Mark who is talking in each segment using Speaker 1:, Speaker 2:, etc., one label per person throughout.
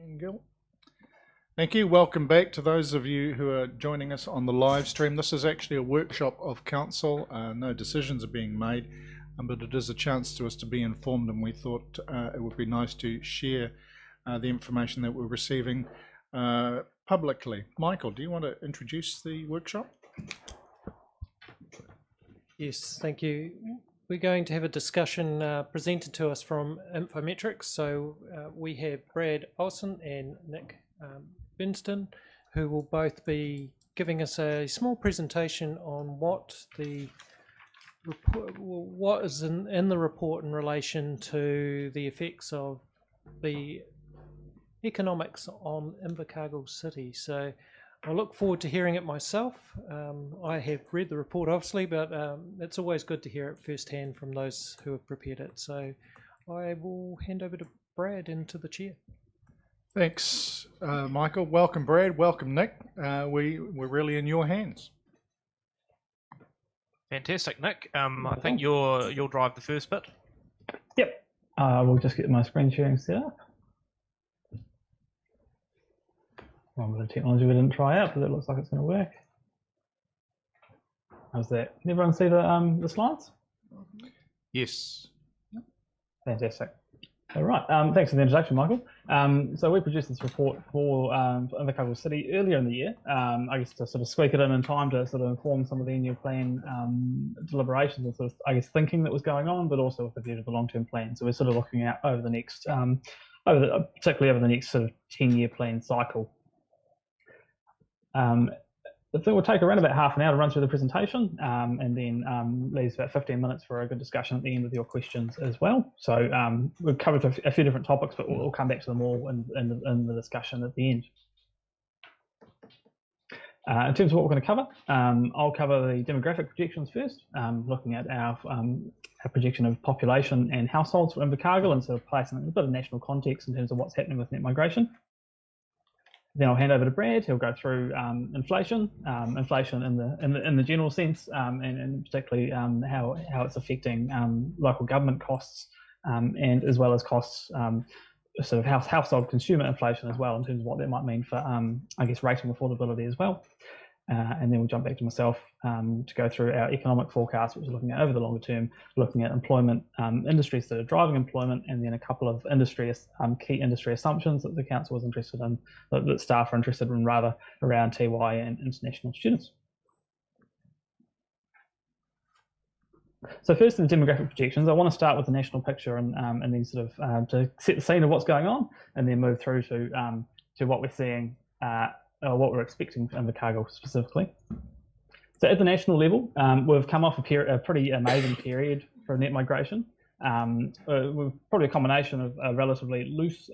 Speaker 1: Invercargill. Thank you. Welcome back to those of you who are joining us on the live stream. This is actually a workshop of council. No decisions are being made, but it is a chance to us to be informed, and we thought it would be nice to share the information that we're receiving publicly. Michael, do you want to introduce the workshop?
Speaker 2: Yes, thank you. We're going to have a discussion presented to us from Infometrics. So we have Brad Olsen and Nick Binston, who will both be giving us a small presentation on what the report, what is in the report in relation to the effects of the economics on Invercargill City. So I look forward to hearing it myself. I have read the report, obviously, but it's always good to hear it firsthand from those who have prepared it. So I will hand over to Brad into the chair.
Speaker 1: Thanks, Michael. Welcome, Brad. Welcome, Nick. We're really in your hands.
Speaker 3: Fantastic, Nick. I think you'll drive the first bit.
Speaker 4: Yep. We'll just get my screen sharing set up. One bit of technology we didn't try out, but it looks like it's going to work. How's that? Can everyone see the slides?
Speaker 1: Yes.
Speaker 4: Fantastic. All right. Thanks for the introduction, Michael. So we produced this report for Invercargill City earlier in the year, I guess to sort of squeak it in time to sort of inform some of the annual plan deliberations and sort of, I guess, thinking that was going on, but also with the view to the long-term plan. So we're sort of looking out over the next, particularly over the next sort of 10-year plan cycle. I think we'll take around about half an hour to run through the presentation, and then leaves about 15 minutes for a good discussion at the end with your questions as well. So we've covered a few different topics, but we'll come back to them all in the discussion at the end. In terms of what we're going to cover, I'll cover the demographic projections first, looking at our projection of population and households for Invercargill and sort of placing it in a bit of national context in terms of what's happening with net migration. Then I'll hand over to Brad. He'll go through inflation in the general sense, and particularly how it's affecting local government costs, and as well as costs, sort of household consumer inflation as well, in terms of what that might mean for I guess rating affordability as well. And then we'll jump back to myself to go through our economic forecast, which is looking at over the longer term, looking at employment, industries that are driving employment, and then a couple of key industry assumptions that the council was interested in, that staff are interested in rather, around TY and international students. So first, in the demographic projections, I want to start with the national picture and then sort of to set the scene of what's going on, and then move through to what we're seeing. What we're expecting for Invercargill specifically. So at the national level, we've come off a pretty amazing period for net migration. We're probably a combination of a relatively loose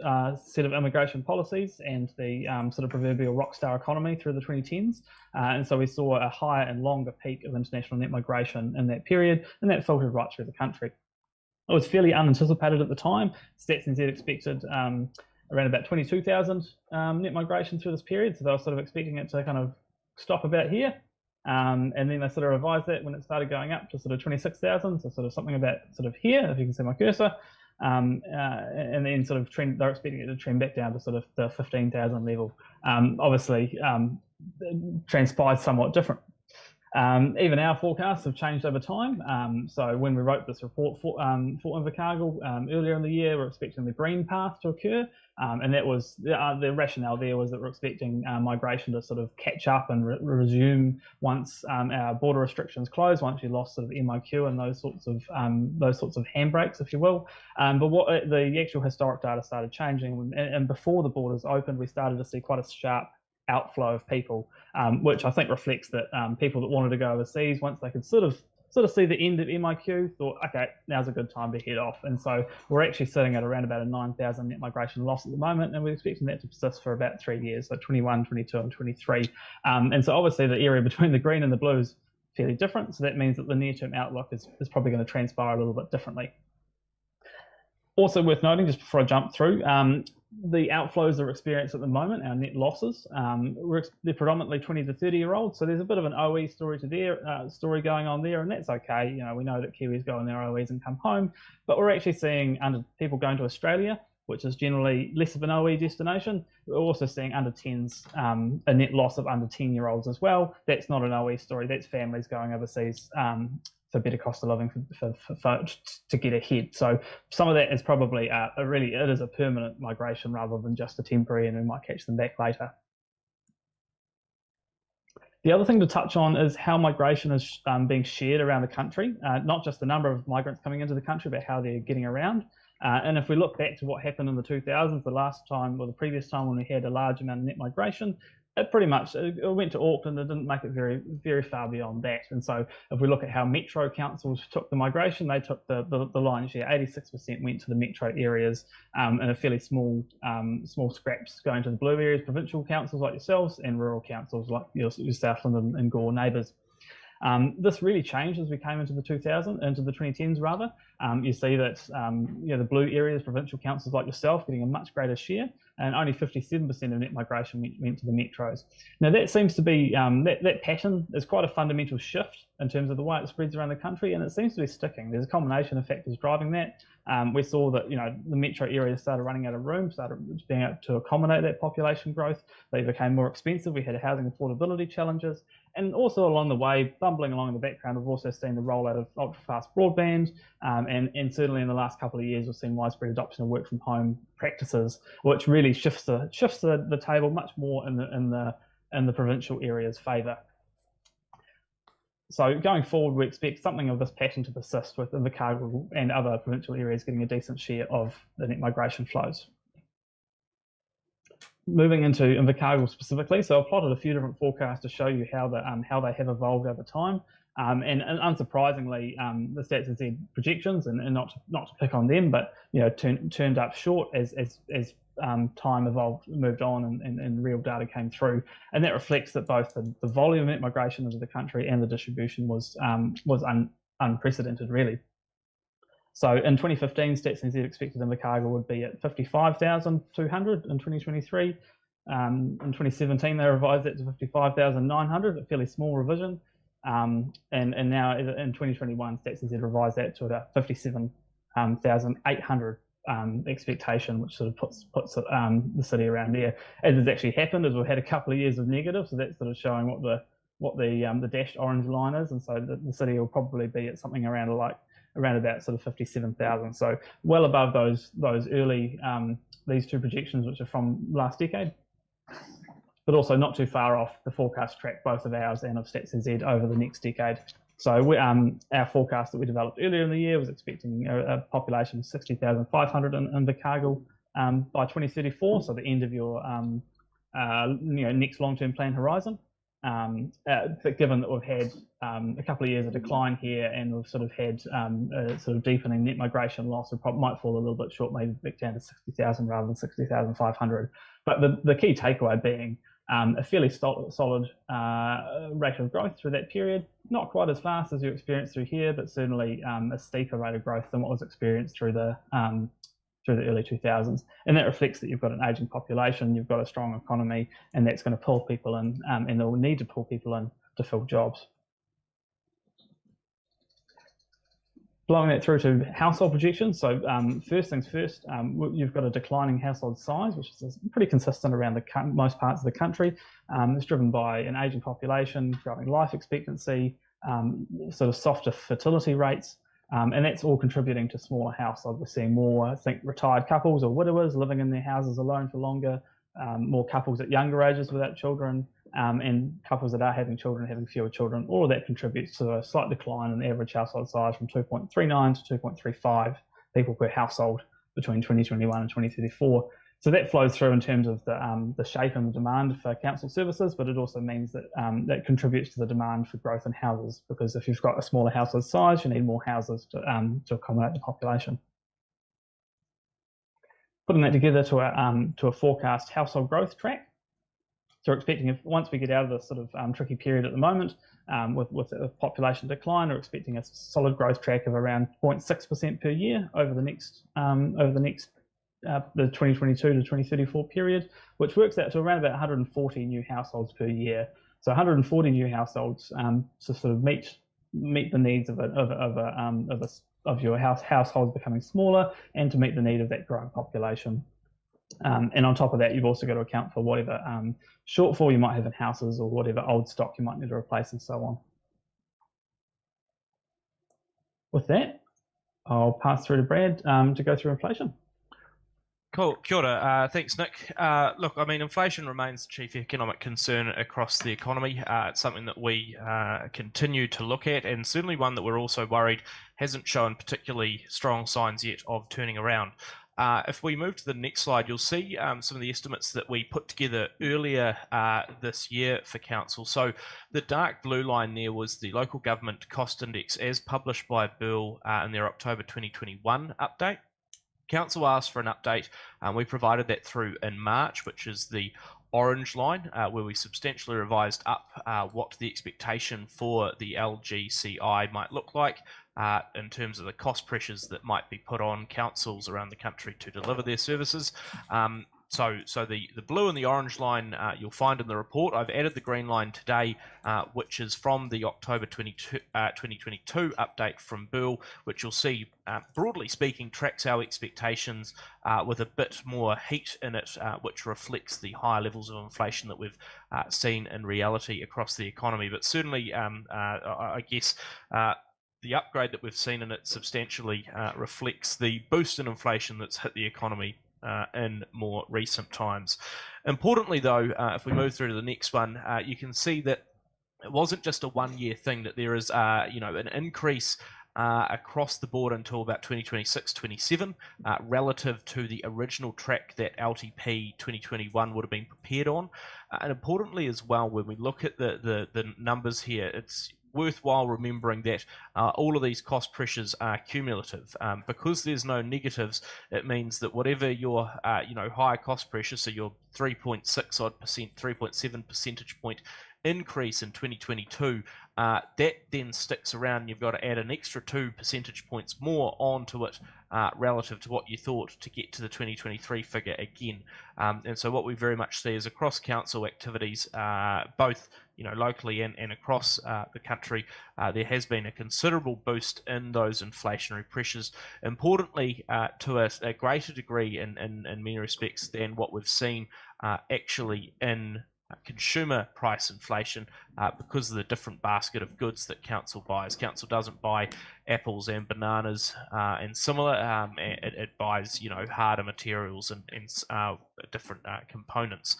Speaker 4: set of immigration policies and the sort of proverbial rock star economy through the 2010s. And so we saw a higher and longer peak of international net migration in that period, and that filtered right through the country. It was fairly unanticipated at the time. Stats NZ expected around about 22,000 net migration through this period. So they were sort of expecting it to kind of stop about here. And then they sort of revised that when it started going up to sort of 26,000. So sort of something about sort of here, if you can see my cursor. And then sort of they're expecting it to trend back down to sort of the 15,000 level. Obviously, transpired somewhat different. Even our forecasts have changed over time. So when we wrote this report for Invercargill earlier in the year, we're expecting the green path to occur. And that was the rationale there was that we're expecting migration to sort of catch up and resume once our border restrictions close, once you lost sort of MIQ and those sorts of handbrakes, if you will. But what the actual historic data started changing, and before the borders opened, we started to see quite a sharp outflow of people, which I think reflects that people that wanted to go overseas, once they could sort of see the end of MIQ, thought, okay, now's a good time to head off. And so we're actually sitting at around about a 9,000 net migration loss at the moment, and we're expecting that to persist for about 3 years, so 21, 22 and 23. And so obviously the area between the green and the blue is fairly different, so that means that the near-term outlook is probably going to transpire a little bit differently. Also worth noting, just before I jump through, the outflows that we're experiencing at the moment, our net losses, they're predominantly 20 to 30-year-olds. So there's a bit of an OE story story going on there, and that's okay. You know, we know that Kiwis go on their OEs and come home, but we're actually seeing people going to Australia which is generally less of an OE destination. We're also seeing under 10s, a net loss of under 10-year-olds as well. That's not an OE story. That's families going overseas for better cost of living to get ahead. So some of that is probably it is a permanent migration rather than just a temporary, and we might catch them back later. The other thing to touch on is how migration is being shared around the country, not just the number of migrants coming into the country, but how they're getting around. And if we look back to what happened in the 2000s, the last time or the previous time when we had a large amount of net migration, it pretty much it went to Auckland. It didn't make it very, very far beyond that. And so if we look at how metro councils took the migration, they took the lion's share. 86% went to the metro areas, and a fairly small scraps going to the blue areas, provincial councils like yourselves, and rural councils like your Southland and Gore neighbours. This really changed as we came into the 2010s rather. You see that the blue areas, provincial councils like yourself, getting a much greater share, and only 57% of net migration went to the metros. Now that seems to be that pattern is quite a fundamental shift in terms of the way it spreads around the country, and it seems to be sticking. There's a combination of factors driving that. We saw that the metro areas started running out of room, started being able to accommodate that population growth. They became more expensive. We had housing affordability challenges, and also along the way, bumbling along in the background, we've also seen the rollout of ultra-fast broadband, and certainly in the last couple of years, we've seen widespread adoption of work from home practices, which really shifts the table much more in the provincial areas' favour. So going forward, we expect something of this pattern to persist, with Invercargill and other provincial areas getting a decent share of the net migration flows. Moving into Invercargill specifically, so I've plotted a few different forecasts to show you how they have evolved over time. And unsurprisingly, the Stats NZ projections, and not to pick on them, but turned up short as time moved on, and real data came through, and that reflects that both the volume of net migration into the country and the distribution was unprecedented, really. So in 2015, Stats NZ expected Invercargill would be at 55,200 in 2023. In 2017, they revised that to 55,900, a fairly small revision. And now in 2021, Stats NZ revised that to about 57,800 expectation, which sort of puts the city around there. As has actually happened, is we've had a couple of years of negative, so that's sort of showing what the dashed orange line is, and so the city will probably be at something around about sort of 57,000. So well above those early these two projections, which are from last decade, but also not too far off the forecast track, both of ours and of Stats NZ, over the next decade. So our forecast that we developed earlier in the year was expecting a population of 60,500 in Invercargill by 2034, so the end of your next long-term plan horizon. But given that we've had a couple of years of decline here, and we've sort of had a sort of deepening net migration loss, we might fall a little bit short, maybe back down to 60,000 rather than 60,500. But the key takeaway being a fairly solid rate of growth through that period. Not quite as fast as you experienced through here, but certainly a steeper rate of growth than what was experienced through the early 2000s. And that reflects that you've got an aging population, you've got a strong economy, and that's going to pull people in, and they'll need to pull people in to fill jobs. Blowing that through to household projections. So first things first, you've got a declining household size, which is pretty consistent around most parts of the country. It's driven by an aging population, growing life expectancy, sort of softer fertility rates, and that's all contributing to smaller households. We're seeing more, I think, retired couples or widowers living in their houses alone for longer, more couples at younger ages without children, and couples that are having children having fewer children. All of that contributes to a slight decline in average household size from 2.39 to 2.35 people per household between 2021 and 2034. So that flows through in terms of the shape and the demand for council services, but it also means that that contributes to the demand for growth in houses, because if you've got a smaller household size, you need more houses to accommodate the population. Putting that together to a forecast household growth track. So we're expecting, once we get out of this sort of tricky period at the moment, with a population decline, we're expecting a solid growth track of around 0.6% per year over the next the 2022 to 2034 period, which works out to around about 140 new households per year. So 140 new households to sort of meet the needs of of your households becoming smaller, and to meet the need of that growing population. And on top of that, you've also got to account for whatever shortfall you might have in houses or whatever old stock you might need to replace and so on. With that, I'll pass through to Brad to go through inflation.
Speaker 3: Cool. Kia ora. Thanks, Nick. Look, I mean, inflation remains the chief economic concern across the economy. It's something that we continue to look at, and certainly one that we're also worried hasn't shown particularly strong signs yet of turning around. If we move to the next slide, you'll see some of the estimates that we put together earlier this year for council. So the dark blue line there was the local government cost index as published by Bill in their October 2021 update. Council asked for an update. We provided that through in March, which is the orange line, where we substantially revised up what the expectation for the LGCI might look like in terms of the cost pressures that might be put on councils around the country to deliver their services. So the blue and the orange line you'll find in the report. I've added the green line today, which is from the October 2022 update from Bill, which you'll see, broadly speaking, tracks our expectations with a bit more heat in it, which reflects the higher levels of inflation that we've seen in reality across the economy. But certainly, I guess, the upgrade that we've seen in it substantially reflects the boost in inflation that's hit the economy in more recent times. Importantly, though, if we move through to the next one, you can see that it wasn't just a one-year thing, that there is an increase across the board until about 2026-27 relative to the original track that LTP 2021 would have been prepared on. And importantly as well, when we look at the numbers here, it's worthwhile remembering that all of these cost pressures are cumulative. Because there's no negatives, it means that whatever your higher cost pressure, so your 3.6 odd percent, 3.7 percentage point increase in 2022, that then sticks around, and you've got to add an extra 2 percentage points more onto it relative to what you thought to get to the 2023 figure again. And so what we very much see is across council activities, both locally and across the country, there has been a considerable boost in those inflationary pressures. Importantly, to a greater degree in many respects than what we've seen actually in consumer price inflation, because of the different basket of goods that council buys. Council doesn't buy apples and bananas and similar. It buys harder materials and different components.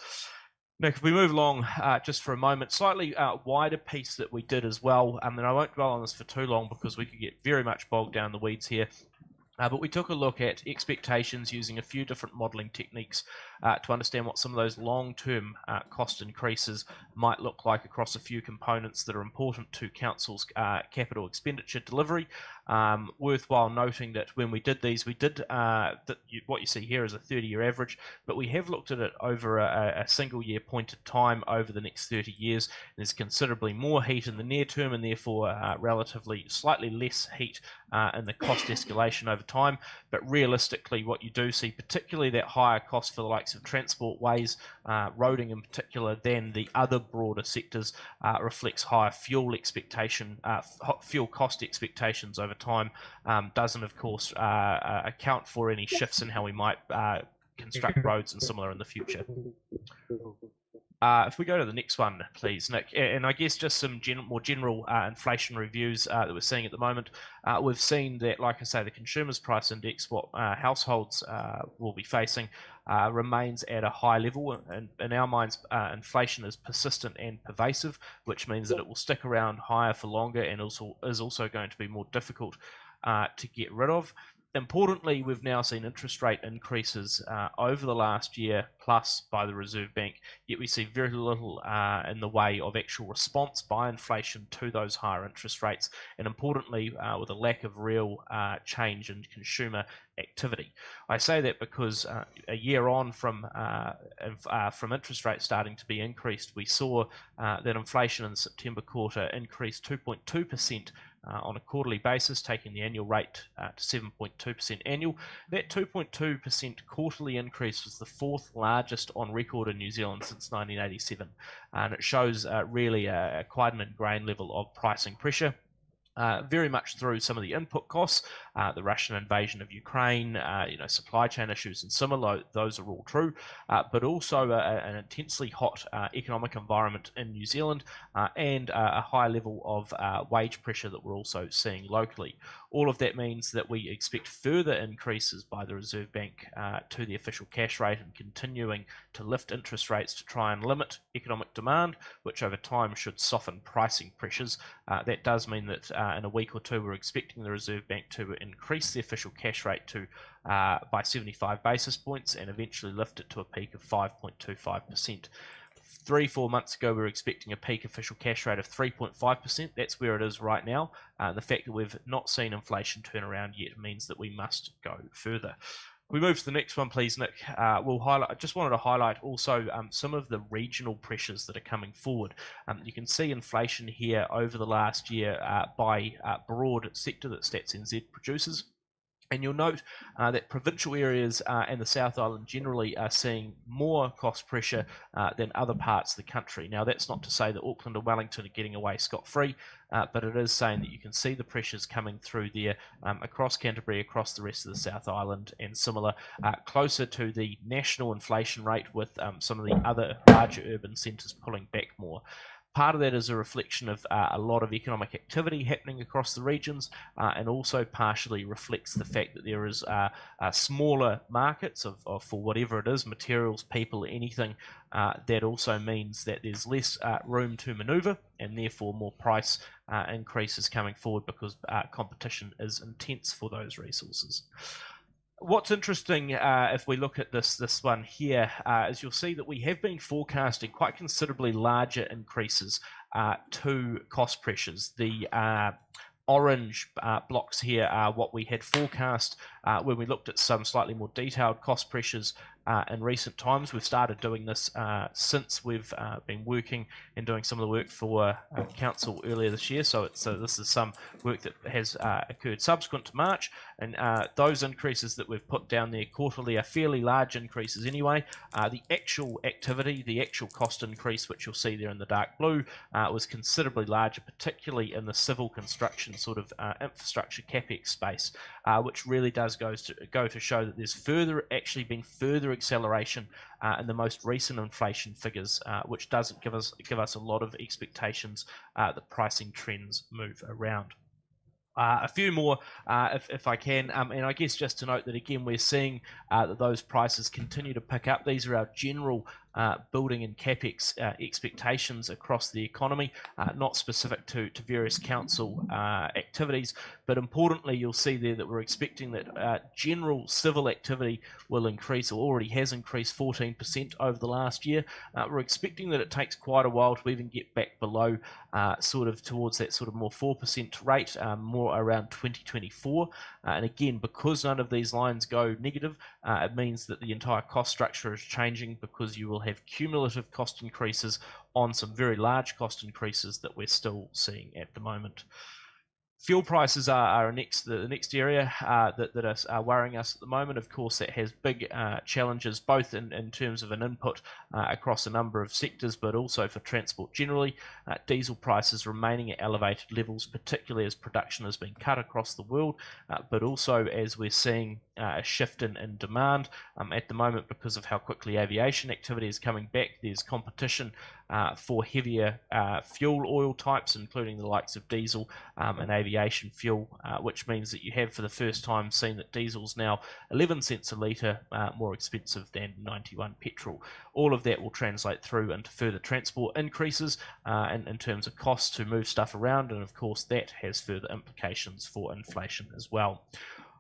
Speaker 3: Nick, if we move along just for a moment, slightly wider piece that we did as well, and I won't dwell on this for too long because we could get very much bogged down the weeds here. But we took a look at expectations using a few different modelling techniques to understand what some of those long-term cost increases might look like across a few components that are important to council's capital expenditure delivery. Worthwhile noting that when we did these, we did what you see here is a 30-year average, but we have looked at it over a single year point of time over the next 30 years. There's considerably more heat in the near term, and therefore relatively slightly less heat in the cost escalation over time. But realistically, what you do see, particularly that higher cost for the likes of transport ways, roading in particular, than the other broader sectors, reflects higher fuel fuel cost expectations over time. Doesn't, of course, account for any shifts in how we might construct roads and similar in the future. If we go to the next one, please, Nick, and I guess just some more general inflation reviews that we're seeing at the moment. We've seen that, like I say, the Consumers Price Index, what households will be facing, remains at a high level. And in our minds, inflation is persistent and pervasive, which means that it will stick around higher for longer and is also going to be more difficult to get rid of. Importantly, we've now seen interest rate increases over the last year plus by the Reserve Bank, yet we see very little in the way of actual response by inflation to those higher interest rates, and importantly, with a lack of real change in consumer activity. I say that because a year on from interest rates starting to be increased, we saw that inflation in the September quarter increased 2.2%. On a quarterly basis, taking the annual rate to 7.2% annual. That 2.2% quarterly increase was the fourth largest on record in New Zealand since 1987, and it shows really quite an ingrained level of pricing pressure. very much through some of the input costs, the Russian invasion of Ukraine, supply chain issues and similar, those are all true, but also an intensely hot economic environment in New Zealand and a high level of wage pressure that we're also seeing locally. All of that means that we expect further increases by the Reserve Bank to the official cash rate and continuing to lift interest rates to try and limit economic demand, which over time should soften pricing pressures. That does mean that in a week or two we're expecting the Reserve Bank to increase the official cash rate to by 75 basis points and eventually lift it to a peak of 5.25%. 3-4 months ago, we were expecting a peak official cash rate of 3.5%. That's where it is right now. The fact that we've not seen inflation turn around yet means that we must go further. We move to the next one, please, Nick. I just wanted to highlight also some of the regional pressures that are coming forward. You can see inflation here over the last year by broad sector that Stats NZ produces. And you'll note that provincial areas and the South Island generally are seeing more cost pressure than other parts of the country. Now, that's not to say that Auckland and Wellington are getting away scot-free, but it is saying that you can see the pressures coming through there across Canterbury, across the rest of the South Island, and similar, closer to the national inflation rate with some of the other larger urban centres pulling back more. Part of that is a reflection of a lot of economic activity happening across the regions and also partially reflects the fact that there is smaller markets for whatever it is, materials, people, anything. That also means that there's less room to manoeuvre and therefore more price increases coming forward because competition is intense for those resources. What's interesting, if we look at this one here, is you'll see that we have been forecasting quite considerably larger increases to cost pressures. The orange blocks here are what we had forecast when we looked at some slightly more detailed cost pressures in recent times. We've started doing this since we've been working and doing some of the work for Council earlier this year. So this is some work that has occurred subsequent to March, and those increases that we've put down there quarterly are fairly large increases anyway. The actual activity, the actual cost increase, which you'll see there in the dark blue, was considerably larger, particularly in the civil construction sort of infrastructure capex space, which really does go to show that there's actually been further acceleration in the most recent inflation figures, which doesn't give us a lot of expectations that pricing trends move around. A few more, if I can, and I guess just to note that again we're seeing that those prices continue to pick up. These are our general building and capex expectations across the economy, not specific to various council activities, but importantly you'll see there that we're expecting that general civil activity will increase, or already has increased 14% over the last year. We're expecting that it takes quite a while to even get back below sort of towards that sort of more 4% rate, more around 2024, and again because none of these lines go negative, it means that the entire cost structure is changing because you will have cumulative cost increases on some very large cost increases that we're still seeing at the moment. Fuel prices are the next area that are worrying us at the moment. Of course, that has big challenges both in terms of an input across a number of sectors, but also for transport generally. Diesel prices remaining at elevated levels, particularly as production has been cut across the world, but also as we're seeing a shift in demand at the moment because of how quickly aviation activity is coming back. There's competition for heavier fuel oil types, including the likes of diesel and aviation fuel, which means that you have for the first time seen that diesel's now 11 cents a litre more expensive than 91 petrol. All of that will translate through into further transport increases in terms of costs to move stuff around, and of course that has further implications for inflation as well.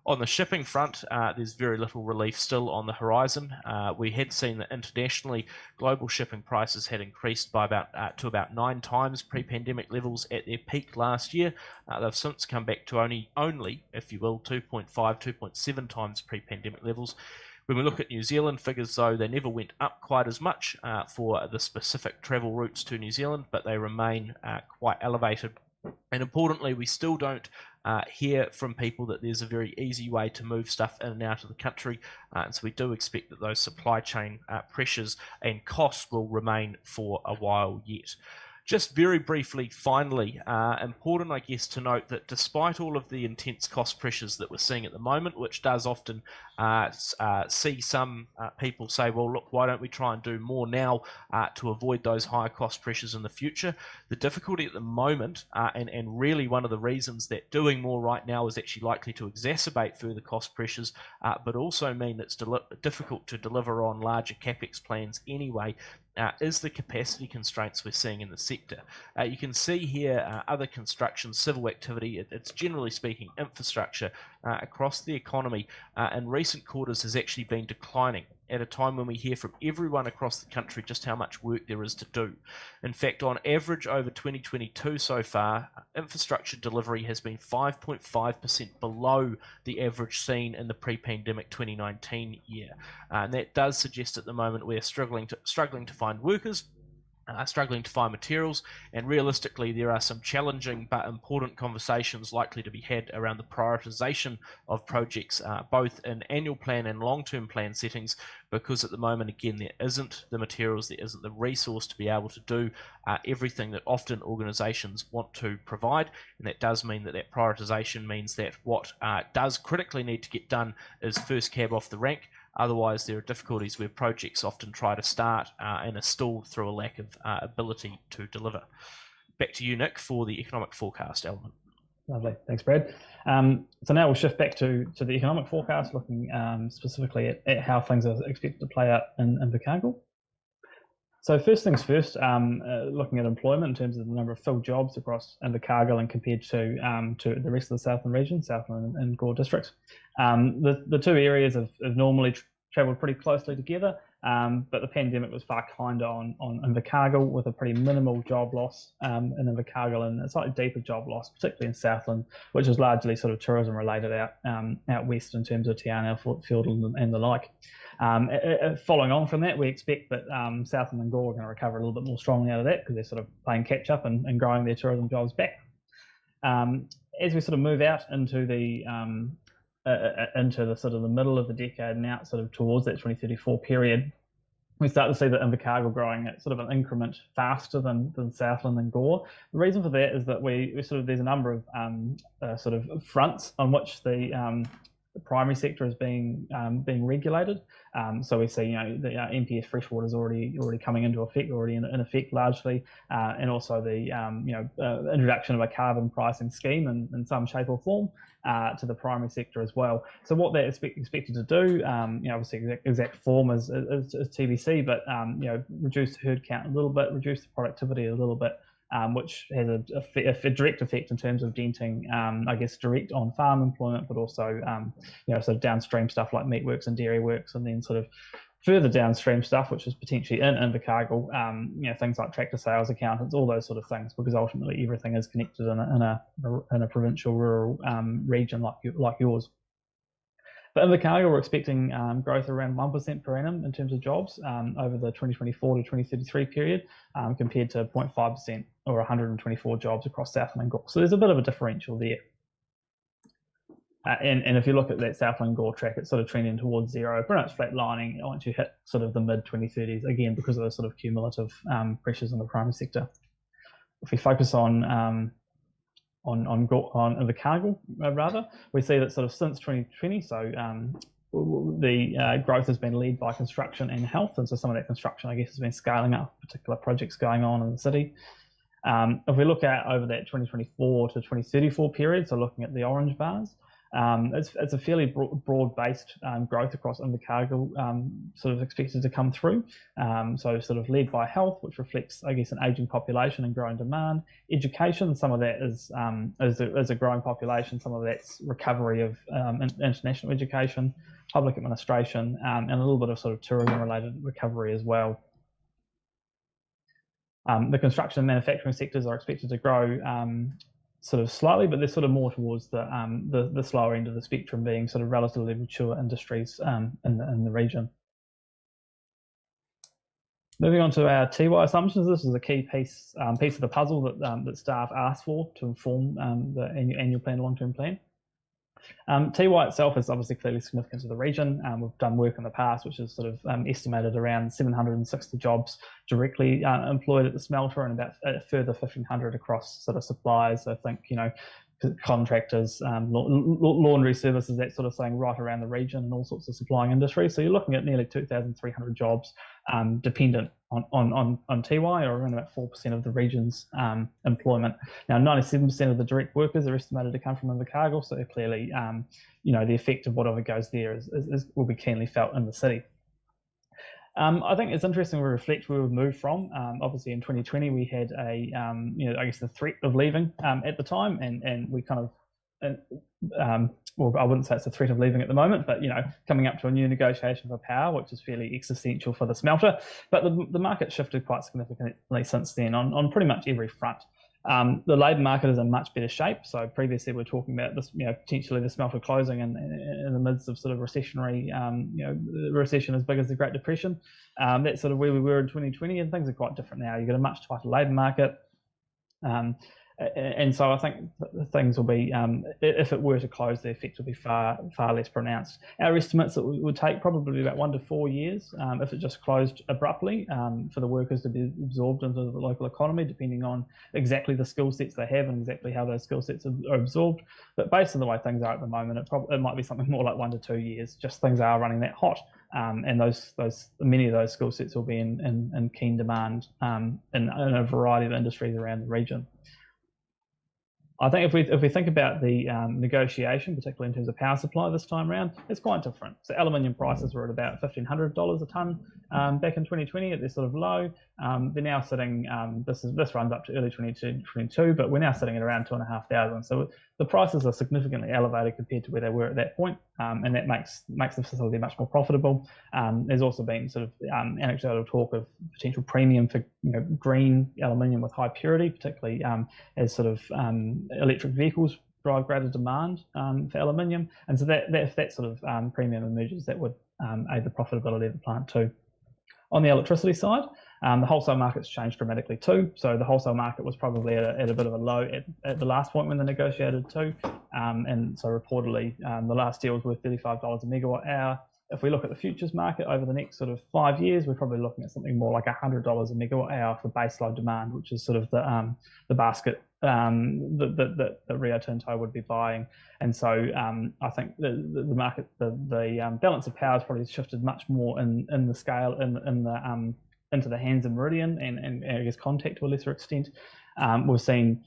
Speaker 3: On the shipping front, there's very little relief still on the horizon. We had seen that internationally, global shipping prices had increased by to about 9 times pre-pandemic levels at their peak last year. They've since come back to only, if you will, 2.5, 2.7 times pre-pandemic levels. When we look at New Zealand figures, though, they never went up quite as much for the specific travel routes to New Zealand, but they remain quite elevated. And importantly, we still don't hear from people that there's a very easy way to move stuff in and out of the country, and so we do expect that those supply chain pressures and costs will remain for a while yet. Just very briefly, finally, important, I guess, to note that despite all of the intense cost pressures that we're seeing at the moment, which does often see some people say, well, look, why don't we try and do more now to avoid those higher cost pressures in the future? The difficulty at the moment, and really one of the reasons that doing more right now is actually likely to exacerbate further cost pressures, but also mean it's difficult to deliver on larger capex plans anyway, is the capacity constraints we're seeing in the sector. You can see here other construction, civil activity, it's generally speaking infrastructure across the economy in recent quarters has actually been declining at a time when we hear from everyone across the country just how much work there is to do. In fact, on average over 2022 so far, infrastructure delivery has been 5.5% below the average seen in the pre-pandemic 2019 year. And that does suggest at the moment we're struggling to find workers, struggling to find materials, and realistically there are some challenging but important conversations likely to be had around the prioritisation of projects both in annual plan and long-term plan settings, because at the moment again there isn't the materials, there isn't the resource to be able to do everything that often organisations want to provide, and that does mean that that prioritisation means that what does critically need to get done is first cab off the rank. Otherwise, there are difficulties where projects often try to start and are stalled through a lack of ability to deliver. Back to you, Nick, for the economic forecast element.
Speaker 4: Lovely, thanks, Brad. So now we'll shift back to the economic forecast, looking specifically at how things are expected to play out in Invercargill. So first things first, looking at employment in terms of the number of filled jobs across Invercargill and compared to the rest of the Southland region, Southland and Gore districts. The two areas have normally travelled pretty closely together, but the pandemic was far kinder on Invercargill, with a pretty minimal job loss in Invercargill and a slightly deeper job loss, particularly in Southland, which is largely sort of tourism related out west in terms of Te Anau, Fiordland and the like. Following on from that, we expect that Southland and Gore are going to recover a little bit more strongly out of that because they're sort of playing catch up and growing their tourism jobs back. As we sort of move out into the sort of the middle of the decade and out sort of towards that 2034 period, we start to see that Invercargill growing at sort of an increment faster than Southland and Gore. The reason for that is that we sort of, there's a number of sort of fronts on which the primary sector is being regulated. So we see, the NPS freshwater is already coming into effect, already in effect largely, and also the introduction of a carbon pricing scheme in some shape or form to the primary sector as well. So what they're expected to do, obviously exact form is TBC, but reduce the herd count a little bit, reduce the productivity a little bit, which has a direct effect in terms of denting, I guess, direct on farm employment, but also, sort of downstream stuff like meatworks and dairy works, and then sort of further downstream stuff, which is potentially in Invercargill, things like tractor sales, accountants, all those sort of things, because ultimately everything is connected in a provincial rural region like yours. But Invercargill, we're expecting growth around 1% per annum in terms of jobs over the 2024 to 2033 period, compared to 0.5% or 124 jobs across Southland and Gore. So there's a bit of a differential there. And if you look at that Southland Gore track, it's sort of trending towards zero, pretty much flatlining once you hit sort of the mid-2030s, again, because of the sort of cumulative pressures in the primary sector. If we focus on Invercargill, rather, we see that sort of since 2020, so the growth has been led by construction and health, and so some of that construction, I guess, has been scaling up particular projects going on in the city. If we look at over that 2024 to 2034 period, so looking at the orange bars, it's a fairly broad-based growth across Invercargill, sort of expected to come through. So sort of led by health, which reflects, I guess, an aging population and growing demand. Education, some of that is a growing population, some of that's recovery of international education, public administration, and a little bit of sort of tourism-related recovery as well. The construction and manufacturing sectors are expected to grow sort of slightly, but they're sort of more towards the slower end of the spectrum, being sort of relatively mature industries in the region. Moving on to our TY assumptions, this is a key piece of the puzzle that staff asked for to inform the annual plan, long-term plan. Tiwai itself is obviously clearly significant to the region. We've done work in the past, which is sort of estimated around 760 jobs directly employed at the smelter, and about a further 1,500 across sort of suppliers. I think, you know, contractors, laundry services, that sort of thing, right around the region, and all sorts of supplying industries. So you're looking at nearly 2,300 jobs dependent on Tiwai, or around about 4% of the region's employment. Now, 97% of the direct workers are estimated to come from Invercargill, so clearly, you know, the effect of whatever goes there will be keenly felt in the city. I think it's interesting to reflect where we've moved from. Obviously, in 2020, we had a, you know, I guess the threat of leaving at the time, and we kind of, well, I wouldn't say it's a threat of leaving at the moment, but, you know, coming up to a new negotiation for power, which is fairly existential for the smelter. But the market shifted quite significantly since then on pretty much every front. The labour market is in much better shape. So previously we were talking about this, you know, potentially the smelter closing in the midst of sort of recessionary, you know, recession as big as the Great Depression. That's sort of where we were in 2020, and things are quite different now. You've got a much tighter labour market. And so I think things will be, if it were to close, the effect will be far less pronounced. Our estimates that it would take probably about 1 to 4 years if it just closed abruptly for the workers to be absorbed into the local economy, depending on exactly the skill sets they have and exactly how those skill sets are absorbed. But based on the way things are at the moment, it might be something more like 1 to 2 years. Just things are running that hot, and many of those skill sets will be in keen demand in a variety of industries around the region. I think if we think about the negotiation, particularly in terms of power supply this time around, it's quite different. So aluminium prices were at about $1,500 a tonne back in 2020 at this sort of low. They're now sitting, this runs up to early 2022, but we're now sitting at around 2,500. So the prices are significantly elevated compared to where they were at that point, and that makes the facility much more profitable. There's also been sort of anecdotal talk of potential premium for, you know, green aluminium with high purity, particularly as sort of electric vehicles drive greater demand for aluminium, and so that if that sort of premium emerges, that would aid the profitability of the plant too. On the electricity side, the wholesale market's changed dramatically too. So the wholesale market was probably at a bit of a low at the last point when they negotiated too, and so reportedly the last deal was worth $35 a megawatt hour. If we look at the futures market over the next sort of 5 years, we're probably looking at something more like $100 a megawatt hour for baseload demand, which is sort of the basket that Rio Tinto would be buying. And so I think the market, the balance of power has probably shifted much more in the scale into the hands of Meridian and I guess Contact to a lesser extent. We've seen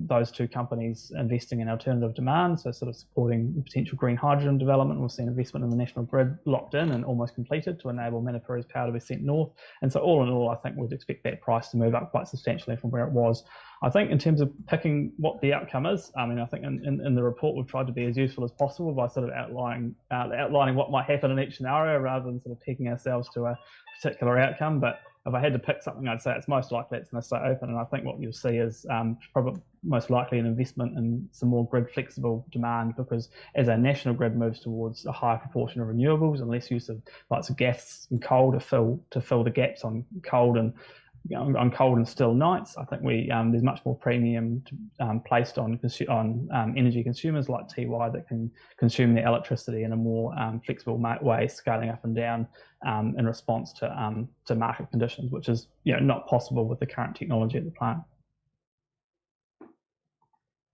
Speaker 4: those two companies investing in alternative demand, so sort of supporting potential green hydrogen development. We've seen investment in the national grid locked in and almost completed to enable Manapuri's power to be sent north. And so all in all, I think we'd expect that price to move up quite substantially from where it was. I think in terms of picking what the outcome is, I mean, I think in the report we've tried to be as useful as possible by sort of outlining what might happen in each scenario rather than sort of pegging ourselves to a particular outcome. But if I had to pick something, I'd say it's most likely it's going to stay open, and I think what you'll see is probably most likely an investment in some more grid flexible demand, because as our national grid moves towards a higher proportion of renewables and less use of lots of gas and coal to fill the gaps on cold and still nights, I think there's much more premium placed on energy consumers like Tiwai that can consume their electricity in a more flexible way, scaling up and down in response to market conditions, which is, you know, not possible with the current technology at the plant.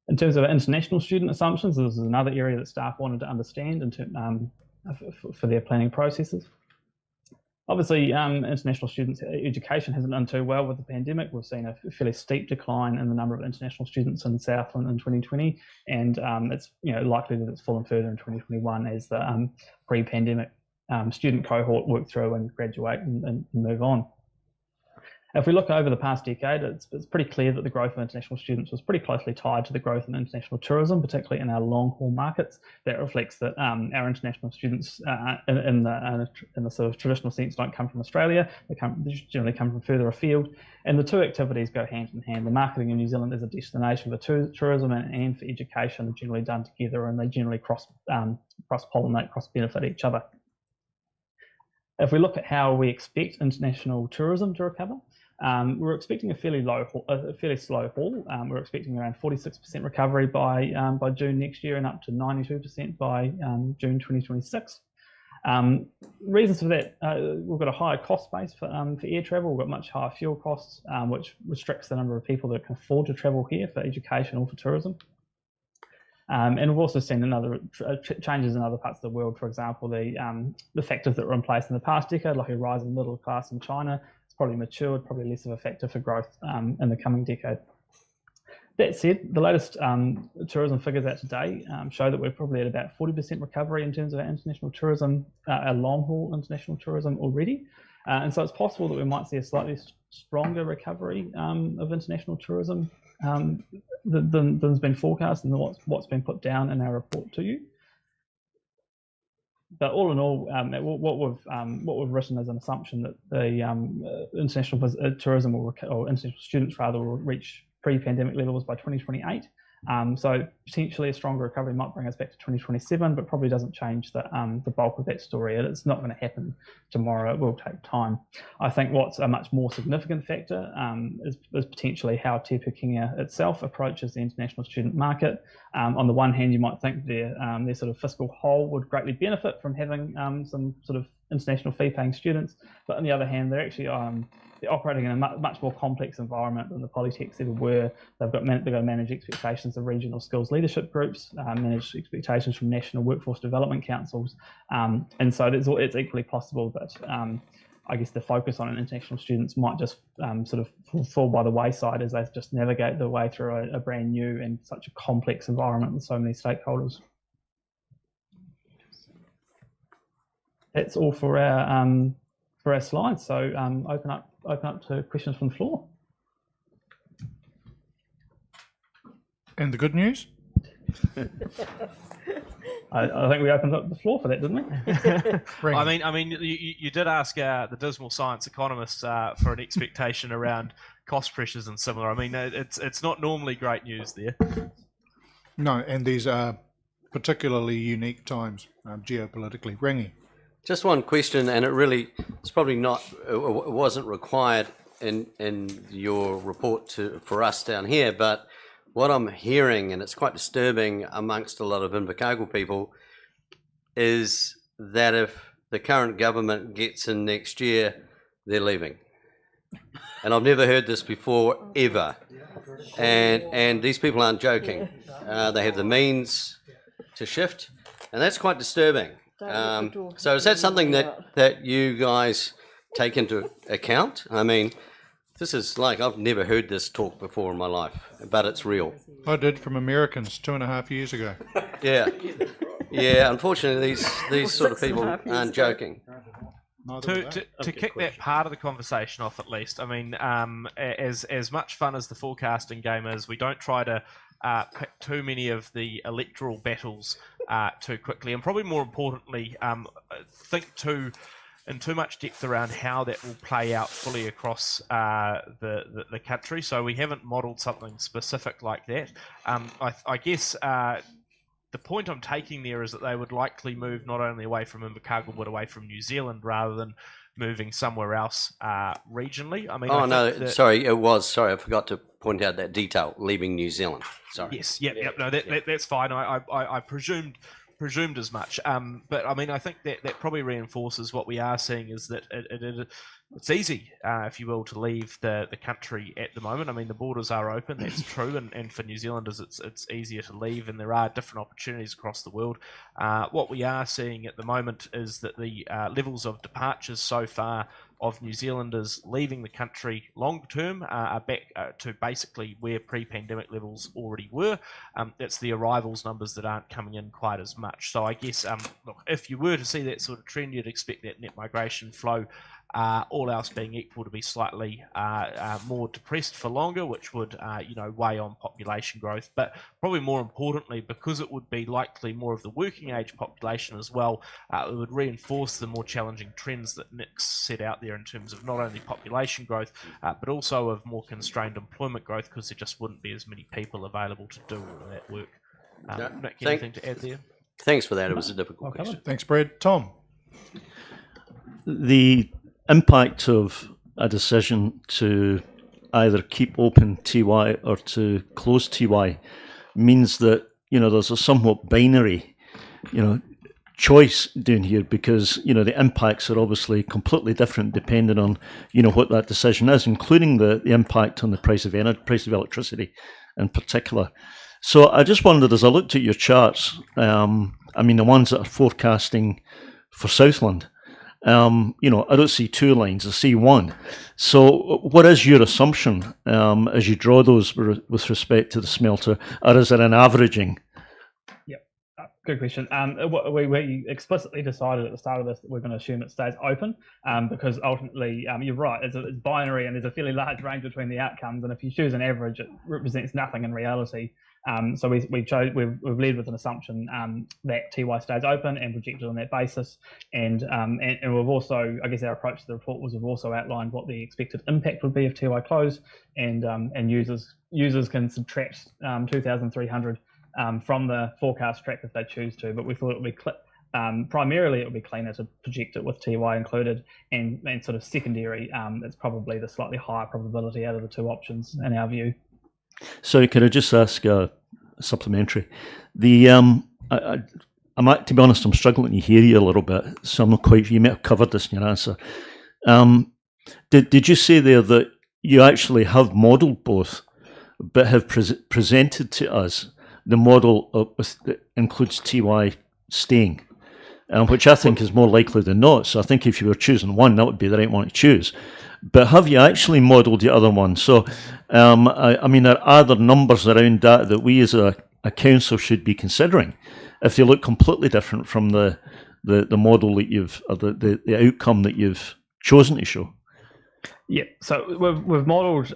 Speaker 4: In terms of international student assumptions, this is another area that staff wanted to understand for their planning processes. Obviously, international students' education hasn't done too well with the pandemic. We've seen a fairly steep decline in the number of international students in Southland in 2020, and it's, you know, likely that it's fallen further in 2021 as the pre-pandemic student cohort work through and graduate and move on. If we look over the past decade, it's pretty clear that the growth of international students was pretty closely tied to the growth in international tourism, particularly in our long-haul markets. That reflects that our international students in the sort of traditional sense don't come from Australia. They generally come from further afield. And the two activities go hand in hand. The marketing in New Zealand as a destination for tourism and for education are generally done together, and they generally cross-pollinate, cross-benefit each other. If we look at how we expect international tourism to recover, we're expecting a fairly slow haul. We're expecting around 46% recovery by June next year and up to 92% by June 2026. Reasons for that, we've got a higher cost base for air travel. We've got much higher fuel costs, which restricts the number of people that can afford to travel here for education or for tourism. And we've also seen changes in other parts of the world. For example, the factors that were in place in the past decade, like a rise in the middle class in China, it's probably matured, probably less of a factor for growth in the coming decade. That said, the latest tourism figures out today show that we're probably at about 40% recovery in terms of our international tourism, our long-haul international tourism already. And so it's possible that we might see a slightly stronger recovery of international tourism than's been forecast and what's been put down in our report to you. But all in all, what we've written as an assumption that the international tourism or international students rather will reach pre-pandemic levels by 2028. So potentially a stronger recovery might bring us back to 2027, but probably doesn't change the bulk of that story. It's not going to happen tomorrow. It will take time. I think what's a much more significant factor is potentially how Te Pūkenga itself approaches the international student market. On the one hand, you might think their sort of fiscal hole would greatly benefit from having some sort of international fee-paying students, but on the other hand, they're actually they're operating in a much more complex environment than the polytechs ever were. They've got to manage expectations of regional skills leadership groups, manage expectations from national workforce development councils, and so it's equally possible that I guess the focus on international students might just sort of fall by the wayside as they just navigate their way through a brand new and such a complex environment with so many stakeholders. That's all for our slides. So open up to questions from the floor.
Speaker 1: And the good news?
Speaker 4: I think we opened up the floor for that, didn't we?
Speaker 3: I mean, you did ask the dismal science economists for an expectation around cost pressures and similar. I mean, it's not normally great news there.
Speaker 1: No, and these are particularly unique times geopolitically. Rangi.
Speaker 5: Just one question, and it's probably not, it wasn't required in your report for us down here, but what I'm hearing, and it's quite disturbing amongst a lot of Invercargill people, is that if the current government gets in next year, they're leaving. And I've never heard this before, ever. And these people aren't joking. They have the means to shift, and that's quite disturbing. So is that something that you guys take into account? I mean, this is like, I've never heard this talk before in my life, but it's real.
Speaker 1: I did from Americans 2.5 years ago.
Speaker 5: Yeah. Unfortunately, these sort of people aren't joking.
Speaker 3: To kick that part of the conversation off, at least, I mean, as much fun as the forecasting game is, we don't try to pick too many of the electoral battles too quickly, and probably more importantly, think in too much depth around how that will play out fully across the country. So we haven't modelled something specific like that. I guess the point I'm taking there is that they would likely move not only away from Invercargill but away from New Zealand rather than moving somewhere else regionally. I mean,
Speaker 5: sorry, I forgot to point out that detail, leaving New Zealand. Sorry.
Speaker 3: Yes, no, that's fine. I presumed as much. But I mean, I think that probably reinforces what we are seeing is that it's easy, if you will, to leave the country at the moment. I mean, the borders are open, that's true, and for New Zealanders it's easier to leave, and there are different opportunities across the world. What we are seeing at the moment is that the levels of departures so far of New Zealanders leaving the country long term are back to basically where pre-pandemic levels already were. It's the arrivals numbers that aren't coming in quite as much. So I guess, look, if you were to see that sort of trend, you'd expect that net migration flow, all else being equal, to be slightly more depressed for longer, which would weigh on population growth. But probably more importantly, because it would be likely more of the working age population as well, it would reinforce the more challenging trends that Nick's set out there in terms of not only population growth, but also of more constrained employment growth, because there just wouldn't be as many people available to do all of that work. Nick, anything to add there?
Speaker 5: Thanks for that. It was a difficult question.
Speaker 1: Thanks, Brad. Tom?
Speaker 6: The impact of a decision to either keep open TY or to close TY means that, there's a somewhat binary, choice doing here, because, the impacts are obviously completely different depending on, what that decision is, including the impact on the price of energy, price of electricity in particular. So I just wondered, as I looked at your charts, the ones that are forecasting for Southland, I don't see 2 lines, I see 1. So what is your assumption as you draw those with respect to the smelter, or is it an averaging?
Speaker 4: Yep, good question. We explicitly decided at the start of this that we're going to assume it stays open, because ultimately, you're right, it's binary and there's a fairly large range between the outcomes, and if you choose an average, it represents nothing in reality. So we've led with an assumption that TY stays open and projected on that basis, and we've also, I guess our approach to the report was we've also outlined what the expected impact would be if TY closed, and users can subtract 2,300 from the forecast track if they choose to, but we thought it would be primarily it would be cleaner to project it with TY included, and sort of secondary, it's probably the slightly higher probability out of the 2 options in our view.
Speaker 6: So could I just ask a supplementary? To be honest, I'm struggling to hear you a little bit, so I'm not quite. You may have covered this in your answer. Did you say there that you actually have modelled both, but have presented to us the model that includes TY staying, which I think is more likely than not. So I think if you were choosing one, that would be the right one to choose. But have you actually modelled the other one? So, are other numbers around that we as a council should be considering if they look completely different from the model that you've, or the outcome that you've chosen to show?
Speaker 4: Yeah, so we've modelled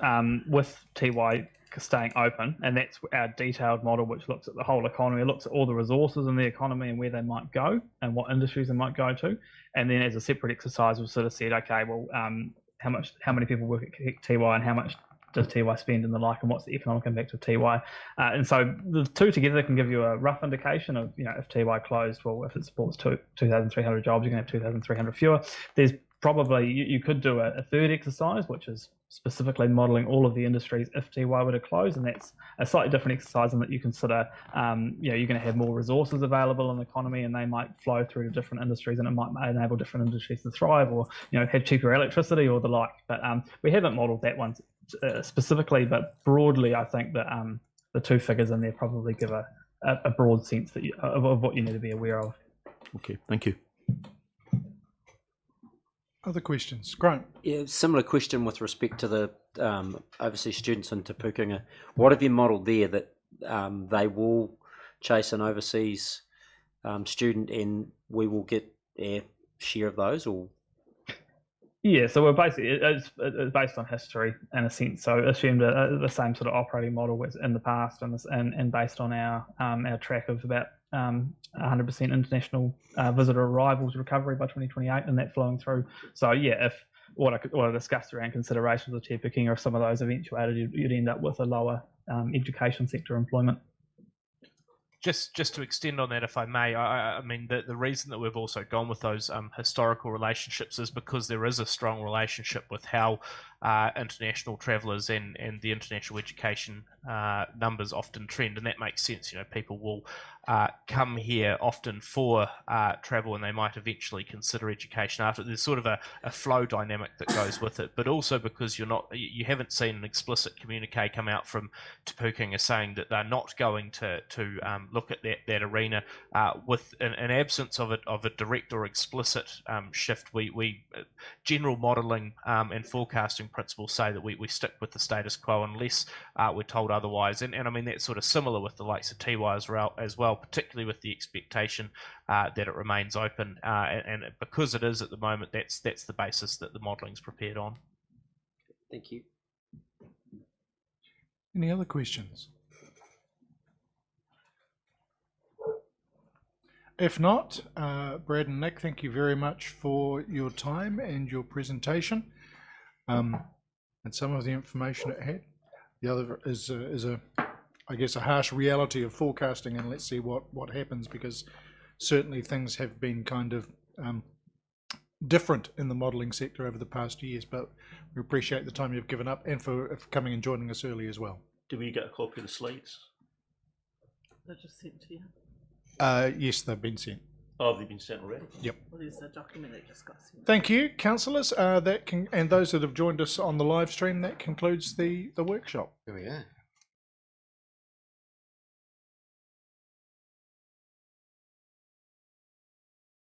Speaker 4: with TY staying open, and that's our detailed model, which looks at the whole economy. It looks at all the resources in the economy and where they might go and what industries they might go to. And then as a separate exercise, we've sort of said, okay, well, how many people work at TY and how much does TY spend and the like, and what's the economic impact of TY? And so the 2 together can give you a rough indication of, if TY closed, well, if it supports 2,300 jobs, you're going to have 2,300 fewer. There's probably, you could do a third exercise, which is specifically modelling all of the industries if TY were to close, and that's a slightly different exercise in that you consider, you're going to have more resources available in the economy, and they might flow through to different industries, and it might enable different industries to thrive, or have cheaper electricity or the like. But we haven't modelled that one specifically, but broadly, I think that the 2 figures in there probably give a broad sense that of what you need to be aware of.
Speaker 6: Okay, thank you.
Speaker 1: Other questions? Grant?
Speaker 7: Yeah, similar question with respect to the overseas students in Te Pukenga. What have you modelled there that they will chase an overseas student and we will get our share of those? Or
Speaker 4: yeah, so we're basically it's based on history in a sense. So assumed the same sort of operating model was in the past, and based on our track of about 100% international visitor arrivals recovery by 2028, and that flowing through. So yeah, if what I discussed around considerations of Te Pukenga, if some of those eventuated, you'd end up with a lower education sector employment.
Speaker 3: Just to extend on that, if I may, I mean, the reason that we've also gone with those historical relationships is because there is a strong relationship with how international travellers and the international education numbers often trend, and that makes sense. People will come here often for travel, and they might eventually consider education after. There's sort of a flow dynamic that goes with it, but also because you haven't seen an explicit communique come out from Te Pukenga saying that they're not going to look at that arena with an absence of a direct or explicit shift. We general modelling and forecasting principles say that we stick with the status quo unless we're told otherwise, and I mean that's sort of similar with the likes of TY as well, particularly with the expectation that it remains open, and because it is at the moment, that's the basis that the modelling's prepared on.
Speaker 7: Thank you.
Speaker 1: Any other questions? If not, Brad and Nick, thank you very much for your time and your presentation, and some of the information it had. The other is I guess a harsh reality of forecasting, and let's see what happens, because certainly things have been kind of different in the modelling sector over the past years, but we appreciate the time you've given up and for coming and joining us early as well.
Speaker 6: Do we get a copy of the slides?
Speaker 8: They're just sent to you.
Speaker 1: Yes, they've been sent.
Speaker 6: Oh, have they been sent already?
Speaker 1: Yep.
Speaker 8: Well, there's a document that just got sent.
Speaker 1: Thank you, councillors. And those that have joined us on the live stream, that concludes the workshop.
Speaker 5: Here we go.